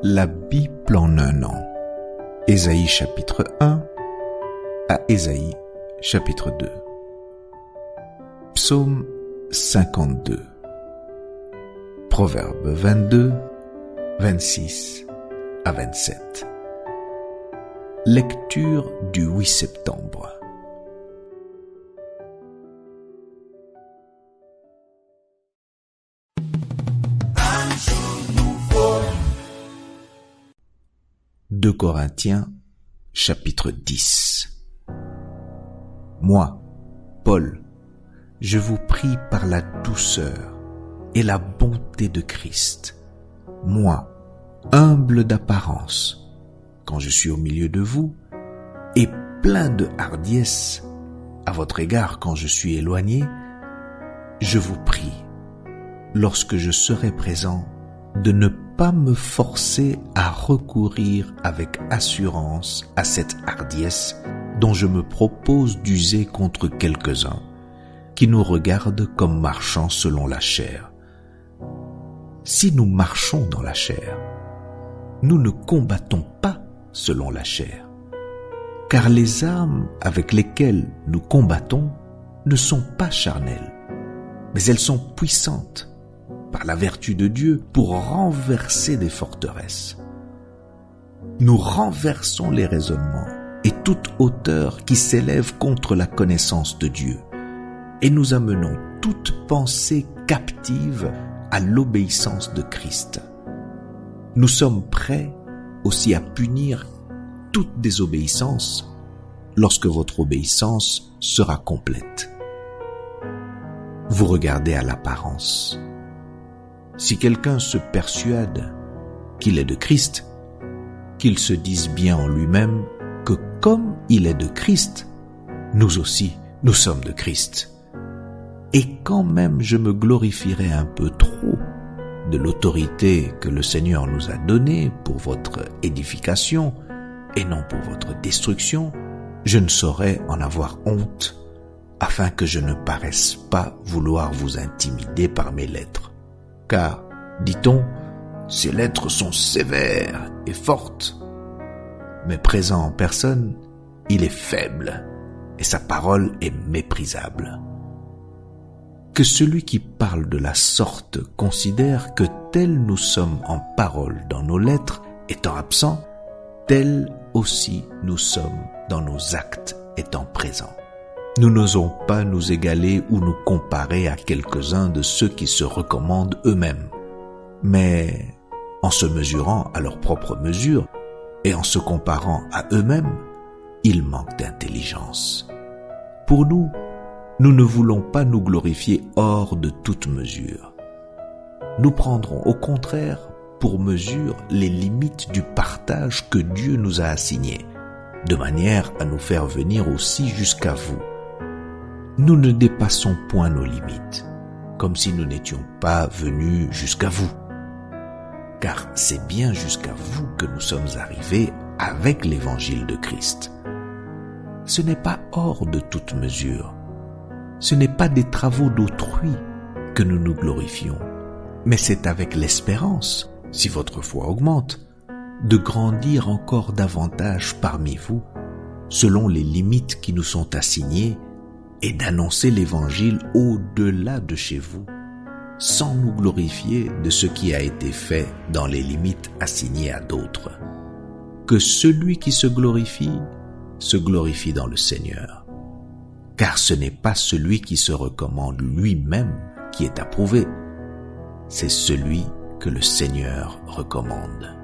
La Bible en un an. Ésaïe chapitre 1 à Ésaïe chapitre 2. Psaume 52. Proverbe 22, 26 à 27. Lecture du 8 septembre. De Corinthiens, chapitre 10. Moi, Paul, je vous prie par la douceur et la bonté de Christ, moi, humble d'apparence, quand je suis au milieu de vous, et plein de hardiesse à votre égard quand je suis éloigné, je vous prie, lorsque je serai présent, de ne pas me forcer à recourir avec assurance à cette hardiesse dont je me propose d'user contre quelques-uns qui nous regardent comme marchant selon la chair. Si nous marchons dans la chair, nous ne combattons pas selon la chair, car les armes avec lesquelles nous combattons ne sont pas charnelles, mais elles sont puissantes par la vertu de Dieu pour renverser des forteresses. Nous renversons les raisonnements et toute hauteur qui s'élève contre la connaissance de Dieu, et nous amenons toute pensée captive à l'obéissance de Christ. Nous sommes prêts aussi à punir toute désobéissance lorsque votre obéissance sera complète. Vous regardez à l'apparence. Si quelqu'un se persuade qu'il est de Christ, qu'il se dise bien en lui-même que comme il est de Christ, nous aussi, nous sommes de Christ. Et quand même je me glorifierai un peu trop de l'autorité que le Seigneur nous a donnée pour votre édification et non pour votre destruction, je ne saurais en avoir honte, afin que je ne paraisse pas vouloir vous intimider par mes lettres. Car, dit-on, ces lettres sont sévères et fortes, mais présent en personne, il est faible et sa parole est méprisable. Que celui qui parle de la sorte considère que tel nous sommes en parole dans nos lettres étant absents, tel aussi nous sommes dans nos actes étant présents. Nous n'osons pas nous égaler ou nous comparer à quelques-uns de ceux qui se recommandent eux-mêmes. Mais en se mesurant à leur propre mesure et en se comparant à eux-mêmes, ils manquent d'intelligence. Pour nous, nous ne voulons pas nous glorifier hors de toute mesure. Nous prendrons au contraire pour mesure les limites du partage que Dieu nous a assigné, de manière à nous faire venir aussi jusqu'à vous. Nous ne dépassons point nos limites, comme si nous n'étions pas venus jusqu'à vous. Car c'est bien jusqu'à vous que nous sommes arrivés avec l'évangile de Christ. Ce n'est pas hors de toute mesure. Ce n'est pas des travaux d'autrui que nous nous glorifions, mais c'est avec l'espérance, si votre foi augmente, de grandir encore davantage parmi vous, selon les limites qui nous sont assignées, et d'annoncer l'évangile au-delà de chez vous, sans nous glorifier de ce qui a été fait dans les limites assignées à d'autres. Que celui qui se glorifie dans le Seigneur. Car ce n'est pas celui qui se recommande lui-même qui est approuvé, c'est celui que le Seigneur recommande.